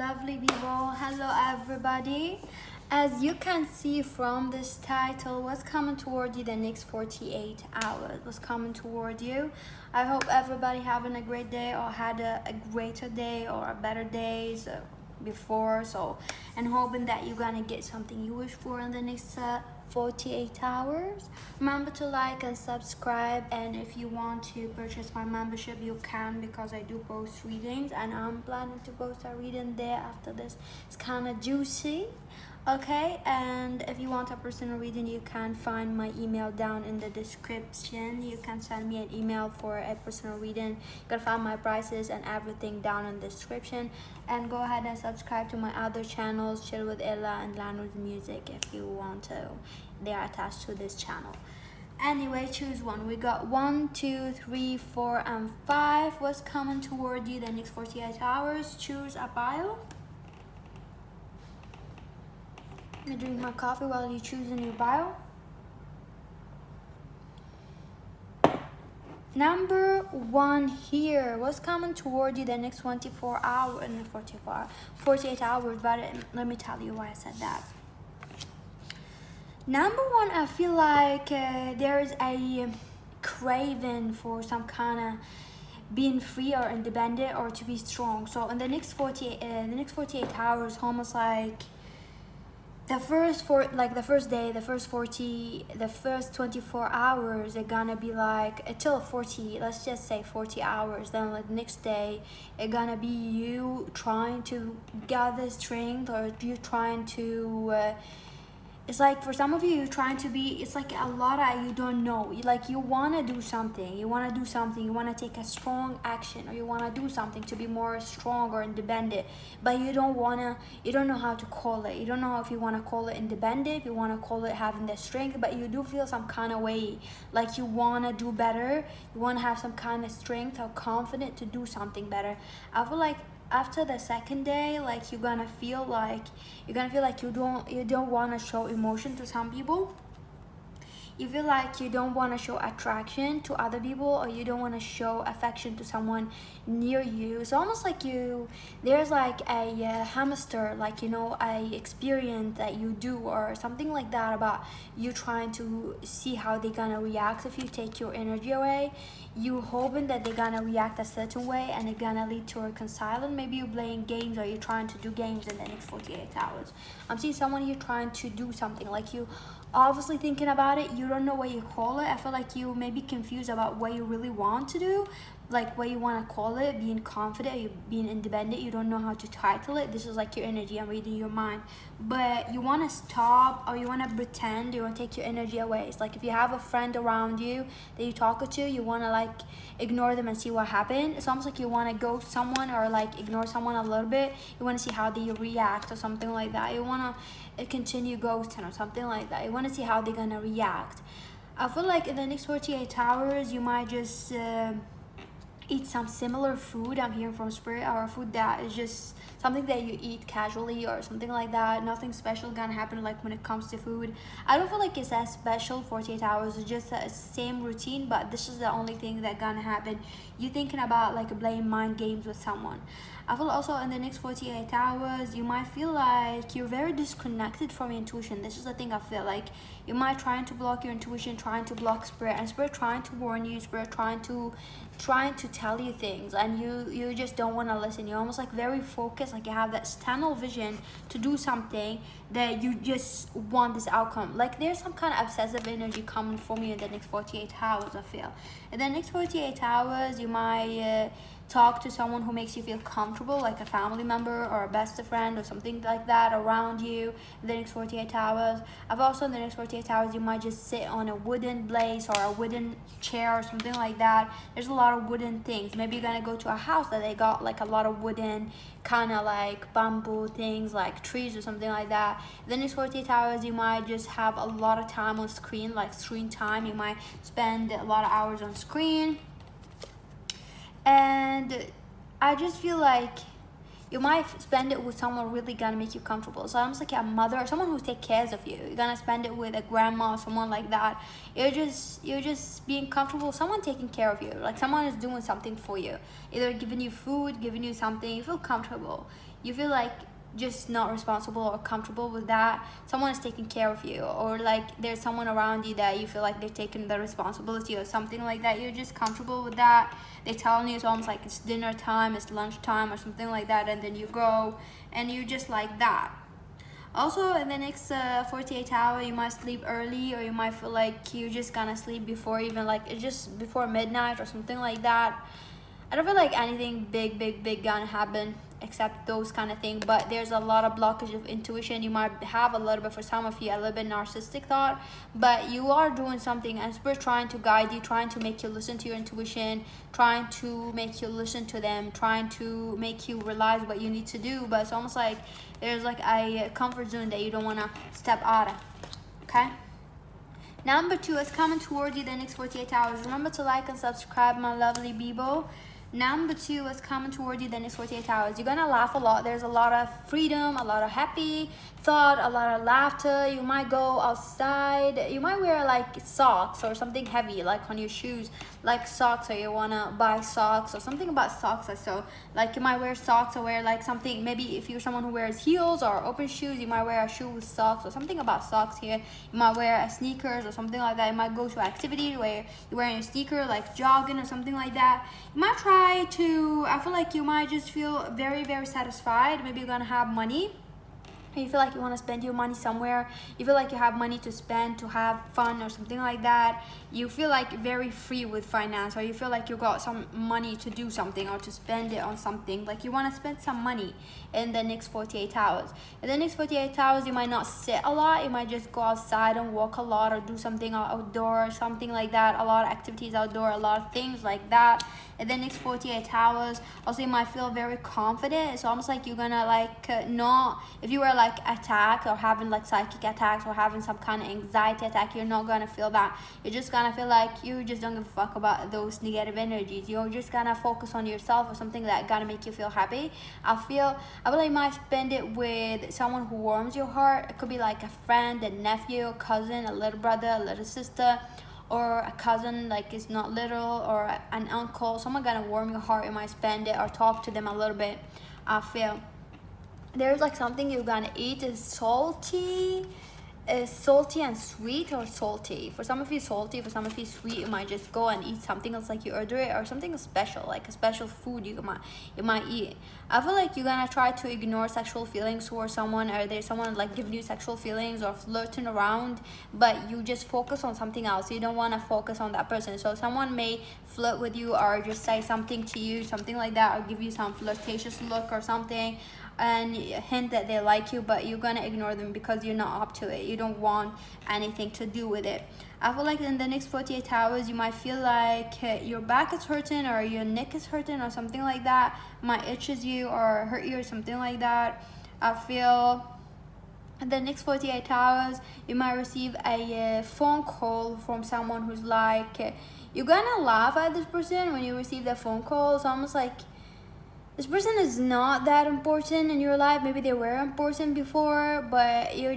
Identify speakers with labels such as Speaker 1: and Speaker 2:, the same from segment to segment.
Speaker 1: lovely people. Hello everybody. As you can see from this title, what's coming toward you the next 48 hours? What's coming toward you? I hope everybody having a great day or had a greater day or a better days before. And hoping that you're gonna get something you wish for in the next 48 hours. Remember to like and subscribe, and if you want to purchase my membership you can, because I do post readings and I'm planning to post a reading there after this. It's kind of juicy, okay? And if you want a personal reading, you can find my email down in the description. You can send me an email for a personal reading. You can find my prices and everything down in the description. And go ahead and subscribe to my other channels, Chill with Ella and Land with Music, if you want to. They are attached to this channel. Anyway, choose one. We got 1, 2, 3, 4, and 5. What's coming toward you the next 48 hours? Choose a bio. I'm gonna drink my coffee while you choose a new bio. Number 1 here. What's coming toward you the next 24 hours? 48 hours. But let me tell you why I said that. Number 1, I feel like there's a craving for some kind of being free or independent or to be strong. So in the next 48 hours, almost like the first 24 hours are gonna be like until 40, let's just say 40 hours. Then like the next day it's gonna be you trying to gather strength, or you trying to it's like for some of you, you're trying to be, it's like a lot of, you don't know. You want to do something. You want to take a strong action, or you want to do something to be more strong or independent. But you don't know how to call it. You don't know if you want to call it independent, if you want to call it having the strength, but you do feel some kind of way. Like you want to do better. You want to have some kind of strength or confidence to do something better. I feel like after the second day, like you're gonna feel like you don't want to show emotion to some people. You feel like you don't want to show attraction to other people, or you don't want to show affection to someone near you. It's almost like there's like a hamster, like a experience that you do or something like that, about you trying to see how they're gonna react if you take your energy away. You hoping that they're gonna react a certain way and it's gonna lead to reconciling. Maybe you're playing games, or you're trying to do games in the next 48 hours. I'm seeing someone here trying to do something, like you obviously thinking about it. You don't know what you call it. I feel like you may be confused about what you really want to do, like what you want to call it. Being confident, you being independent, you don't know how to title it. This is like your energy. I'm reading your mind, but you want to stop, or you want to pretend, you want to take your energy away. It's like if you have a friend around you that you talk to, you want to like ignore them and see what happened. It's almost like you want to ghost someone, or like ignore someone a little bit. You want to see how they react or something like that. You want to continue ghosting or something like that. You want to see how they're gonna react. I feel like in the next 48 hours you might just eat some similar food. I'm hearing from spirit, or food that is just something that you eat casually or something like that. Nothing special gonna happen like when it comes to food. I don't feel like it's as special 48 hours. It's just the same routine, but this is the only thing that gonna happen. You thinking about like playing mind games with someone. I feel also in the next 48 hours you might feel like you're very disconnected from your intuition. This is the thing I feel like. You might trying to block your intuition, trying to block spirit, and spirit trying to warn you, spirit trying to tell you things, and you just don't want to listen. You're almost like very focused, like you have that tunnel vision to do something that you just want this outcome. Like there's some kind of obsessive energy coming from you in the next 48 hours, I feel. In the next 48 hours you might talk to someone who makes you feel comfortable, like a family member or a best friend or something like that around you in the next 48 hours. I've also in the next 48 hours you might just sit on a wooden place or a wooden chair or something like that. There's a lot of wooden things. Maybe you're gonna go to a house that they got like a lot of wooden kind of like bamboo things, like trees or something like that. In the next 48 hours you might just have a lot of time on screen, like screen time. You might spend a lot of hours on screen. And I just feel like you might spend it with someone really gonna make you comfortable. So almost like a mother or someone who take cares of you. You're gonna spend it with a grandma or someone like that. You're just being comfortable, someone taking care of you, like someone is doing something for you, either giving you food, giving you something. You feel comfortable, you feel like just not responsible or comfortable with that. Someone is taking care of you, or like there's someone around you that you feel like they're taking the responsibility or something like that. You're just comfortable with that. They're telling you it's almost like it's dinner time, it's lunch time or something like that, and then you go and you just like that. Also, in the next 48 hours, you might sleep early, or you might feel like you're just gonna sleep before even like it's just before midnight or something like that. I don't feel like anything big gonna happen except those kind of things, but there's a lot of blockage of intuition. You might have a little bit, for some of you, a little bit narcissistic thought, but you are doing something and spirit trying to guide you, trying to make you listen to your intuition, trying to make you listen to them, trying to make you realize what you need to do. But it's almost like there's like a comfort zone that you don't want to step out of. Okay, number 2 is coming toward you the next 48 hours. Remember to like and subscribe, my lovely people. Number 2 is coming toward you the next 48 hours. You're gonna laugh a lot. There's a lot of freedom, a lot of happy thought, a lot of laughter. You might go outside. You might wear like socks or something heavy like on your shoes, like socks, or you wanna buy socks or something about socks. So like you might wear socks or wear like something. Maybe if you're someone who wears heels or open shoes, you might wear a shoe with socks or something about socks here. You might wear a sneakers or something like that. You might go to an activity where you're wearing a sneaker, like jogging or something like that. You might try to, I feel like you might just feel very satisfied. Maybe you're gonna have money. You feel like you want to spend your money somewhere. You feel like you have money to spend, to have fun or something like that. You feel like very free with finance, or you feel like you got some money to do something or to spend it on something. Like you want to spend some money in the next 48 hours. In the next 48 hours, you might not sit a lot. You might just go outside and walk a lot, or do something outdoor or something like that. A lot of activities outdoor, a lot of things like that. In the next 48 hours, also you might feel very confident. It's almost like you're gonna like not, if you were like attacked or having like psychic attacks or having some kind of anxiety attack, you're not gonna feel that. You're just gonna feel like you just don't give a fuck about those negative energies. You're just gonna focus on yourself or something that gonna make you feel happy. I feel like you might spend it with someone who warms your heart. It could be like a friend, a nephew, a cousin, a little brother, a little sister, or a cousin, like it's not little, or an uncle. Someone gonna warm your heart. You might spend it or talk to them a little bit. I feel there's like something you're gonna eat is salty and sweet, or salty. For some of you salty, for some of you sweet. You might just go and eat something else, like you order it, or something special, like a special food you might eat. I feel like you're gonna try to ignore sexual feelings towards someone, or there's someone like giving you sexual feelings or flirting around, but you just focus on something else. You don't want to focus on that person. So someone may flirt with you or just say something to you, something like that, or give you some flirtatious look or something, and hint that they like you, but you're gonna ignore them because you're not up to it. You don't want anything to do with it. I feel like in the next 48 hours, you might feel like your back is hurting, or your neck is hurting, or something like that. Might itches you or hurt you or something like that. I feel in the next 48 hours, you might receive a phone call from someone who's like, you're gonna laugh at this person when you receive the phone call. It's almost like this person is not that important in your life. Maybe they were important before, but you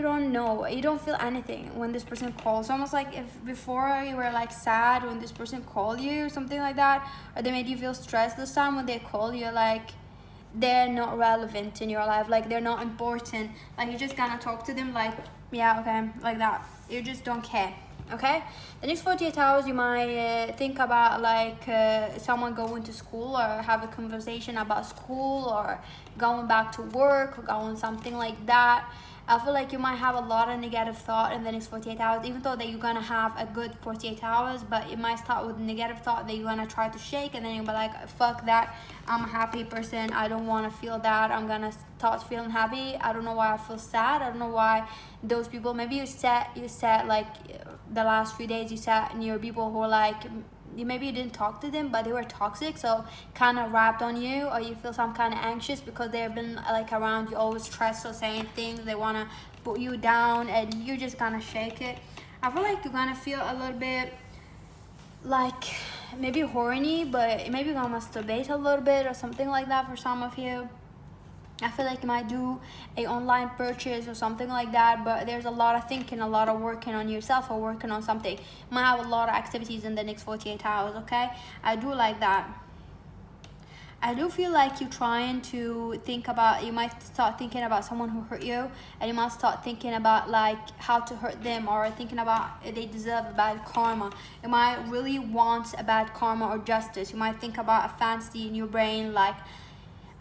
Speaker 1: don't know, you don't feel anything when this person calls. It's almost like if before you were like sad when this person called you or something like that, or they made you feel stressed. This time when they call you, like they're not relevant in your life, like they're not important. Like you're just gonna talk to them like, yeah, okay, like that. You just don't care. Okay, the next 48 hours, you might think about like someone going to school, or have a conversation about school, or going back to work, or going something like that. I feel like you might have a lot of negative thought in the next 48 hours, even though that you're gonna have a good 48 hours, but it might start with negative thought that you're gonna try to shake, and then you'll be like, fuck that, I'm a happy person, I don't wanna feel that, I'm gonna start feeling happy. I don't know why I feel sad. I don't know why those people, maybe you sat like the last few days, you sat near people who are like, maybe you didn't talk to them, but they were toxic, so kind of wrapped on you, or you feel some kind of anxious because they've been like around you, always stressed or saying things, they want to put you down, and you're just gonna shake it. I feel like you're gonna feel a little bit like maybe horny, but maybe gonna masturbate a little bit or something like that for some of you. I feel like you might do a online purchase or something like that, but there's a lot of thinking, a lot of working on yourself or working on something. You might have a lot of activities in the next 48 hours, okay? I do like that. I do feel like you're trying to think about, you might start thinking about someone who hurt you, and you might start thinking about like how to hurt them, or thinking about if they deserve a bad karma. You might really want a bad karma or justice. You might think about a fantasy in your brain like,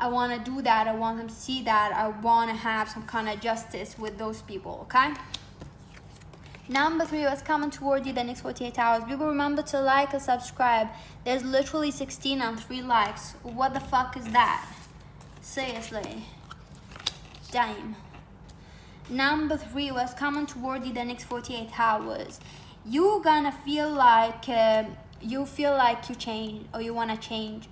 Speaker 1: I want to do that, I want them to see that, I want to have some kind of justice with those people, okay? Number 3, what's coming toward you the next 48 hours? People, remember to like and subscribe. There's literally 16 and 3 likes. What the fuck is that? Seriously. Damn. Number 3, what's coming toward you the next 48 hours? You're gonna feel like you change, or you want to change.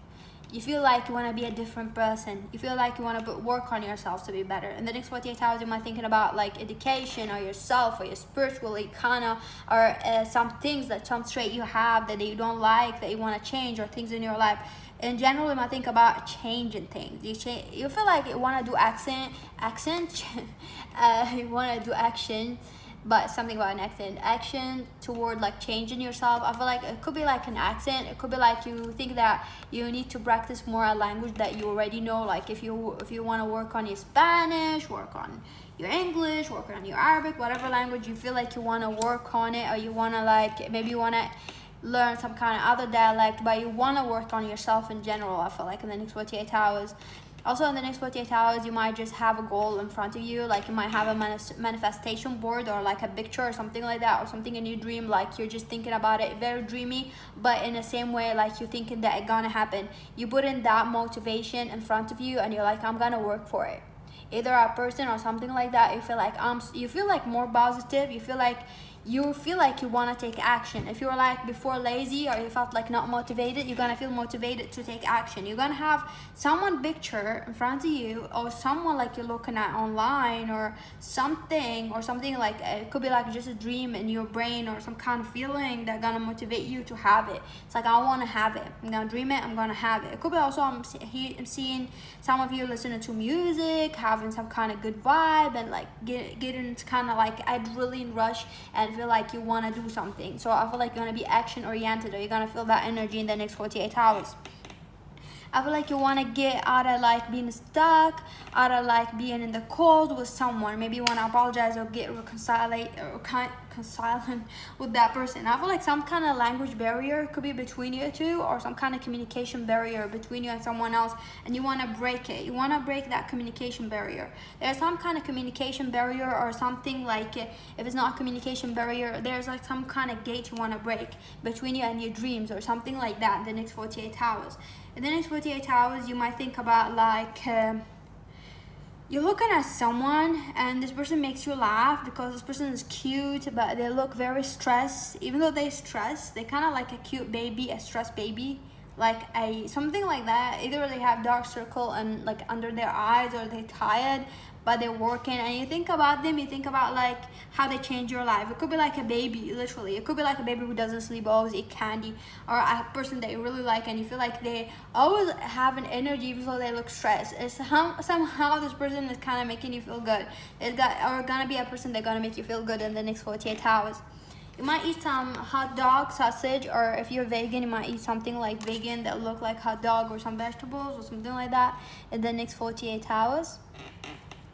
Speaker 1: You feel like you want to be a different person. You feel like you want to work on yourself to be better. In the next 48 hours, you might thinking about like education or yourself or your spiritually kind of, or some things that some trait you have that you don't like, that you want to change, or things in your life. In general, you might think about changing things. You feel like you want to do you want to do action, but something about an action toward like changing yourself. I feel like it could be like an accent. It could be like you think that you need to practice more a language that you already know. Like if you want to work on your Spanish, work on your English, work on your Arabic, whatever language you feel like you want to work on it, or you want to like, maybe you want to learn some kind of other dialect, but you want to work on yourself in general. I feel like in the next 48 hours. Also, in the next 48 hours, you might just have a goal in front of you. Like you might have a manifestation board, or like a picture or something like that, or something in your dream. Like you're just thinking about it, very dreamy, but in the same way, like you're thinking that it's gonna happen. You put in that motivation in front of you, and you're like, I'm gonna work for it. Either a person or something like that. You feel like more positive. You feel like you want to take action. If you were like before lazy, or you felt like not motivated, you're gonna feel motivated to take action. You're gonna have someone picture in front of you, or someone like you're looking at online, or something like it could be like just a dream in your brain, or some kind of feeling that gonna motivate you to have it. It's like, I want to have it, I'm gonna dream it, I'm gonna have it. It could be also I'm seeing some of you listening to music, having some kind of good vibe, and like getting kind of like adrenaline rush, and feel like you want to do something. So I feel like you're going to be action oriented, or you're going to feel that energy in the next 48 hours. I feel like you want to get out of like being stuck, out of like being in the cold with someone. Maybe you want to apologize or get reconciling with that person. I feel like some kind of language barrier could be between you two, or some kind of communication barrier between you and someone else, and you want to break it. You want to break that communication barrier. There's some kind of communication barrier, or something like, if it's not a communication barrier, there's like some kind of gate you want to break between you and your dreams, or something like that in the next 48 hours. In the next 48 hours, you might think about like, you're looking at someone, and this person makes you laugh because this person is cute, but they look very stressed. Even though they stress, they kind of like a cute baby, a stressed baby, like something like that. Either they have dark circle and like under their eyes, or they're tired, but they're working, and you think about them, you think about like how they change your life. It could be like a baby, literally. It could be like a baby who doesn't sleep, always eat candy, or a person that you really like, and you feel like they always have an energy even though they look stressed. It's somehow this person is kind of making you feel good. Gonna be a person that's gonna make you feel good in the next 48 hours. You might eat some hot dog, sausage, or if you're vegan, you might eat something like vegan that look like hot dog, or some vegetables or something like that in the next 48 hours.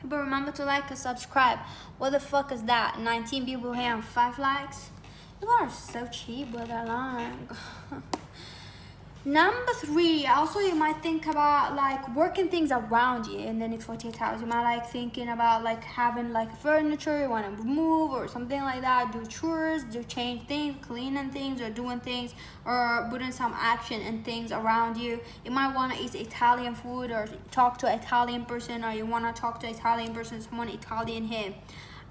Speaker 1: But remember to like and subscribe. What the fuck is that? 19 people here and 5 likes? You are so cheap with that line. Number 3, also you might think about like working things around you in the next 48 hours. You might like thinking about like having like furniture you want to move, or something like that. Do chores, change things, cleaning things, or doing things, or putting some action in things around you. You might want to eat Italian food, or talk to an Italian person, or you want to talk to an Italian person, someone Italian here.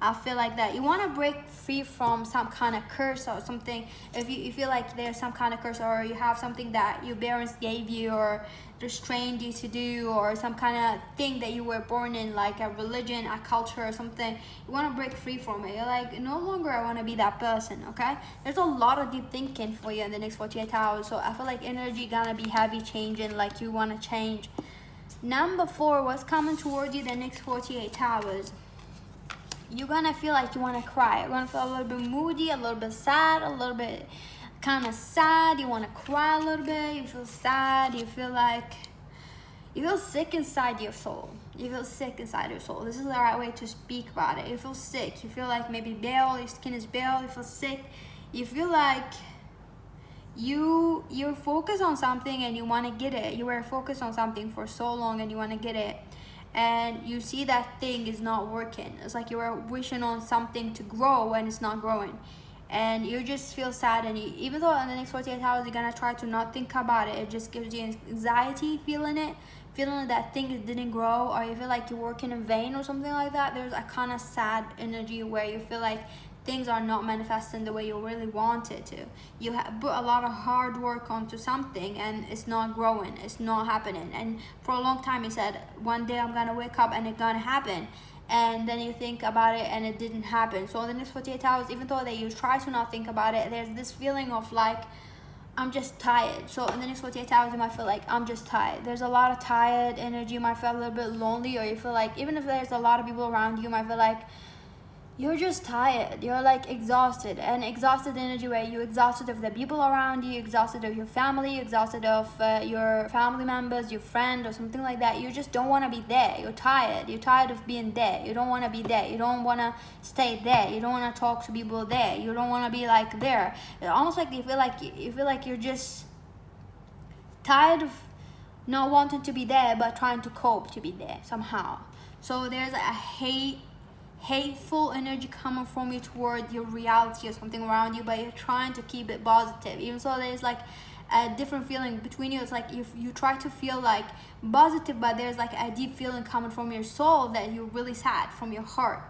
Speaker 1: I feel like that you want to break free from some kind of curse or something. If you feel like there's some kind of curse, or you have something that your parents gave you or just trained you to do, or some kind of thing that you were born in, like a religion, a culture or something, you want to break free from it. You're like, no longer I want to be that person. Okay, there's a lot of deep thinking for you in the next 48 hours, so I feel like energy gonna be heavy changing, like you want to change. Number 4, what's coming toward you the next 48 hours? You're gonna feel like you want to cry. You're gonna feel a little bit moody, a little bit sad, a little bit kind of sad. You want to cry a little bit. You feel sad. You feel like you feel sick inside your soul. You feel sick inside your soul. This is the right way to speak about it. You feel sick. You feel like maybe pale. Your skin is pale. You feel sick. You feel like you're focused on something and you want to get it. You were focused on something for so long and you want to get it, and you see that thing is not working. It's like you were wishing on something to grow and it's not growing, and you just feel sad. And even though in the next 48 hours you're gonna try to not think about it, it just gives you anxiety, feeling that thing didn't grow, or you feel like you're working in vain or something like that. There's a kind of sad energy where you feel like things are not manifesting the way you really want it to. You put a lot of hard work onto something and it's not growing, it's not happening. And for a long time you said, one day I'm gonna wake up and it's gonna happen. And then you think about it and it didn't happen. So in the next 48 hours, even though that you try to not think about it, there's this feeling of like, I'm just tired. So in the next 48 hours, you might feel like I'm just tired. There's a lot of tired energy. You might feel a little bit lonely, or you feel like even if there's a lot of people around you, you might feel like you're just tired. You're like exhausted, and exhausted energy where you're exhausted of the people around you, exhausted of your family, exhausted of your family members, your friend or something like that. You just don't want to be there. You're tired. You're tired of being there. You don't want to be there. You don't want to stay there. You don't want to talk to people there. You don't want to be like there. It's almost like you feel like you're just tired of not wanting to be there but trying to cope to be there somehow. So there's a hateful energy coming from you toward your reality or something around you, but you're trying to keep it positive. Even so, there's like a different feeling between you. It's like you try to feel like positive, but there's like a deep feeling coming from your soul that you're really sad from your heart,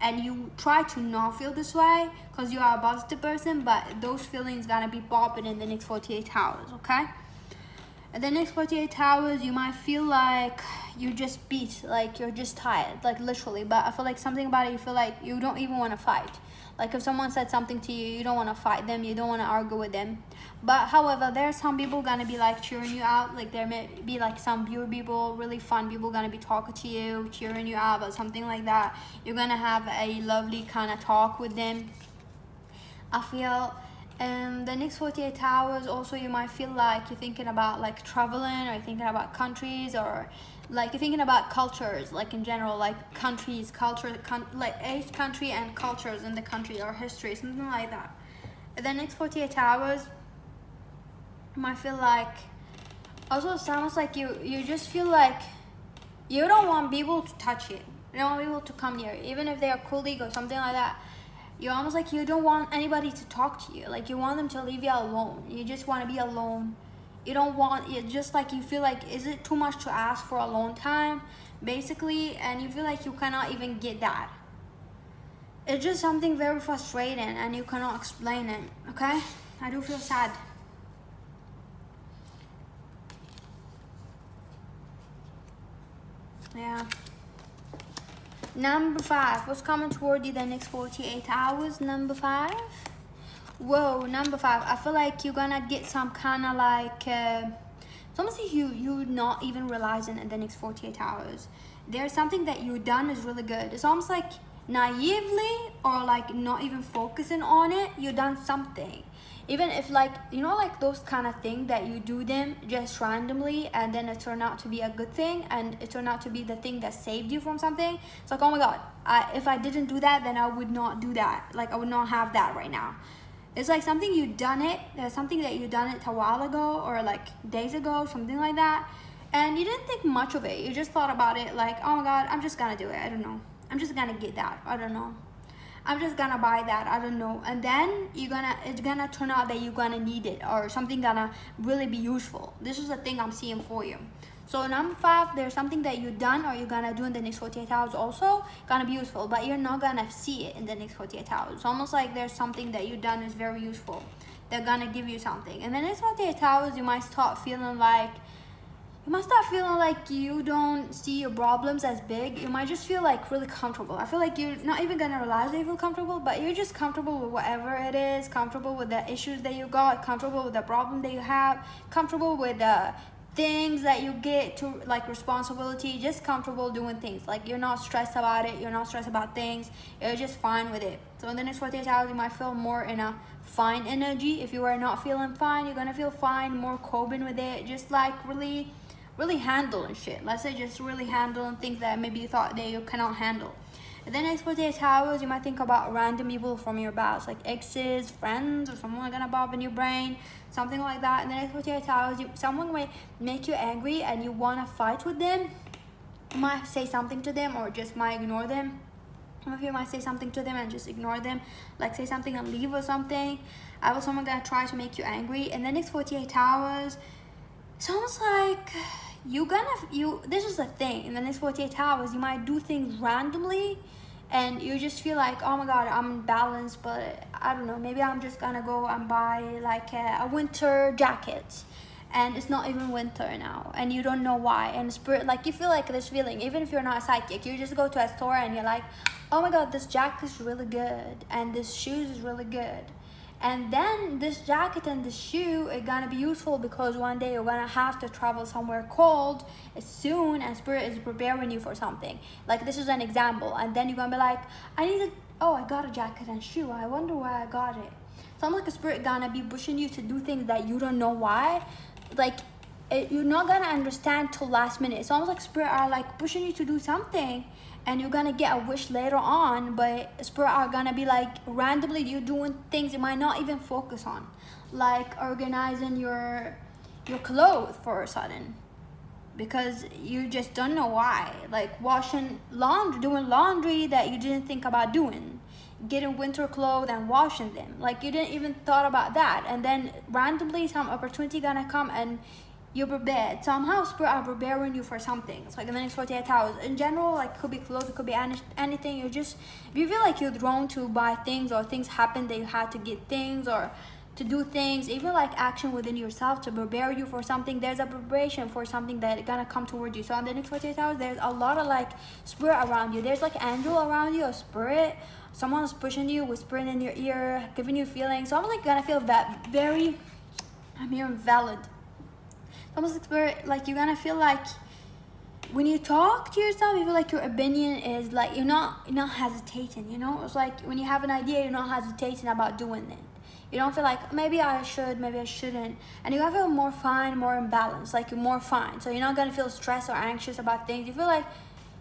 Speaker 1: and you try to not feel this way because you are a positive person, but those feelings gonna be popping in the next 48 hours. Okay, in the next 48 hours you might feel like you just beat, like you're just tired, like literally. But I feel like something about it, you feel like you don't even want to fight. Like if someone said something to you, you don't want to fight them, you don't want to argue with them. But however, there's some people gonna be like cheering you out. Like there may be like some pure people, really fun people gonna be talking to you, cheering you out or something like that. You're gonna have a lovely kind of talk with them, I feel. The next 48 hours also, you might feel like you're thinking about like traveling, or you're thinking about countries, or like you're thinking about cultures, like in general, like countries, culture, like each country and cultures in the country or history, something like that. The next 48 hours, you might feel like, also it sounds like you just feel like you don't want people to touch you. You don't want people to come near you, even if they're a colleague or something like that. You're almost like you don't want anybody to talk to you. Like you want them to leave you alone. You just want to be alone. You don't want it, just like you feel like, is it too much to ask for alone time, basically? And you feel like you cannot even get that. It's just something very frustrating and you cannot explain it. Okay, I do feel sad. Yeah. Number 5, what's coming toward you the next 48 hours? Number 5. Whoa, number 5. I feel like you're gonna get some kind of like, it's almost like you're not even realizing in the next 48 hours. There's something that you've done is really good. It's almost like naively, or like not even focusing on it, you've done something. Even if like, you know, like those kind of things that you do them just randomly and then it turned out to be a good thing, and it turned out to be the thing that saved you from something. It's like, oh my God, if I didn't do that, then I would not do that. Like I would not have that right now. It's like something you done it, there's something that you done it a while ago or like days ago, something like that. And you didn't think much of it. You just thought about it like, oh my God, I'm just gonna do it. I don't know. I'm just gonna get that. I don't know. I'm just gonna buy that. I don't know. And then it's gonna turn out that you're gonna need it, or something gonna really be useful. This is the thing I'm seeing for you. So number 5, there's something that you've done or you're gonna do in the next 48 hours also gonna be useful, but you're not gonna see it in the next 48 hours. It's almost like there's something that you've done is very useful. They're gonna give you something. In the next 48 hours, you might start feeling like you don't see your problems as big. You might just feel like really comfortable. I feel like you're not even gonna realize that you feel comfortable, but you're just comfortable with whatever it is, comfortable with the issues that you got, comfortable with the problem that you have, comfortable with the things that you get to, like responsibility, just comfortable doing things. Like you're not stressed about it, you're not stressed about things, you're just fine with it. So in the next 48 hours, you might feel more in a fine energy. If you are not feeling fine, you're gonna feel fine, more coping with it, just like really handling shit. Let's say just really handling things that maybe you thought that you cannot handle. In the next 48 hours, you might think about random people from your past, like exes, friends, or someone gonna bob in your brain, something like that. In the next 48 hours, someone might make you angry and you wanna fight with them. You might say something to them or just might ignore them. Some of you might say something to them and just ignore them, like say something and leave or something. I was someone gonna try to make you angry. In the next 48 hours, it's almost like this is the thing. In the next 48 hours, you might do things randomly and you just feel like, oh my god, I'm balanced, but I don't know, maybe I'm just gonna go and buy like a winter jacket, and it's not even winter now, and you don't know why. And spirit, like you feel like this feeling, even if you're not a psychic, you just go to a store and you're like, oh my god, this jacket is really good and this shoes is really good. And then this jacket and this shoe are gonna be useful because one day you're gonna have to travel somewhere cold soon, and spirit is preparing you for something. Like this is an example, and then you're gonna be like, I got a jacket and shoe, I wonder why I got it. Sounds like a spirit gonna be pushing you to do things that you don't know why. Like you're not gonna understand till last minute. It's almost like spirit are like pushing you to do something, and you're gonna get a wish later on, but spirit are gonna be like randomly you doing things you might not even focus on, like organizing your clothes for a sudden, because you just don't know why. Like washing laundry, doing laundry that you didn't think about doing, getting winter clothes and washing them, like you didn't even thought about that, and then randomly some opportunity gonna come and you're prepared. Somehow spirit are preparing you for something. It's like in the next 48 hours. In general, like it could be clothes, it could be anything. If you feel like you're drawn to buy things, or things happen that you had to get things or to do things, even like action within yourself to prepare you for something, there's a preparation for something that gonna come towards you. So in the next 48 hours, there's a lot of like spirit around you. There's like angel around you, a spirit, someone's pushing you, whispering in your ear, giving you feelings. So I'm like gonna feel that very, I'm hearing valid. Almost like spirit, like you're gonna feel like when you talk to yourself, you feel like your opinion is like you're not hesitating, you know. It's like when you have an idea, you're not hesitating about doing it. You don't feel like maybe I should, maybe I shouldn't, and you're gonna feel more fine, more in balance, like you're more fine. So you're not gonna feel stressed or anxious about things. You feel like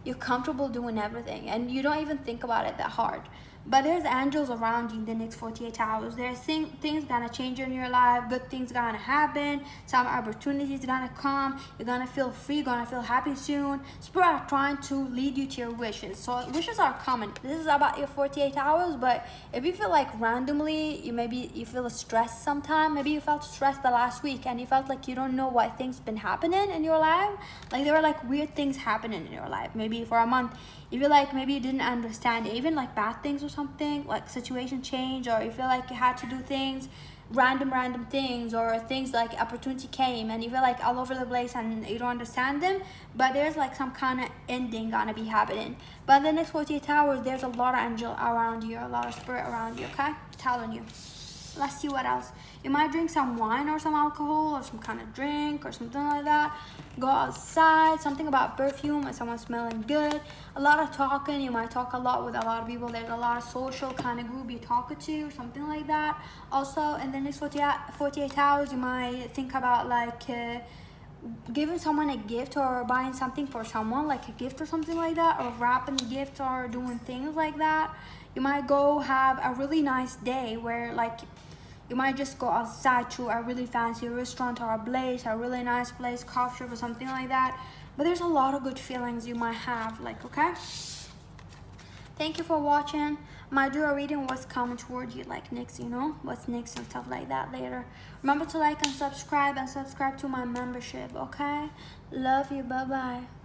Speaker 1: you're comfortable doing everything, and you don't even think about it that hard. But there's angels around you in the next 48 hours. There's things gonna change in your life. Good things gonna happen. Some opportunities gonna come. You're gonna feel free, gonna feel happy soon. Spirit are trying to lead you to your wishes. So wishes are coming. This is about your 48 hours. But if you feel like randomly, you feel stressed sometime. Maybe you felt stressed the last week and you felt like you don't know why things been happening in your life. Like there were like weird things happening in your life. Maybe for a month. You feel like maybe you didn't understand it, even like bad things or something, like situation change, or you feel like you had to do things, random things, or things like opportunity came and you feel like all over the place and you don't understand them, but there's like some kind of ending gonna be happening. But in the next 48 hours, there's a lot of angel around you, a lot of spirit around you, okay? I'm telling you. Let's see what else. You might drink some wine or some alcohol or some kind of drink or something like that. Go outside, something about perfume and someone smelling good. A lot of talking. You might talk a lot with a lot of people. There's a lot of social kind of group you're talking to or something like that. Also, in the next 48 hours, you might think about like giving someone a gift or buying something for someone, like a gift or something like that, or wrapping a gift or doing things like that. You might go have a really nice day where like you might just go outside to a really fancy restaurant or a place, a really nice place, coffee shop or something like that. But there's a lot of good feelings you might have, like, okay? Thank you for watching. My drill reading was coming toward you like next, you know, what's next and stuff like that later. Remember to like and subscribe to my membership, okay? Love you. Bye-bye.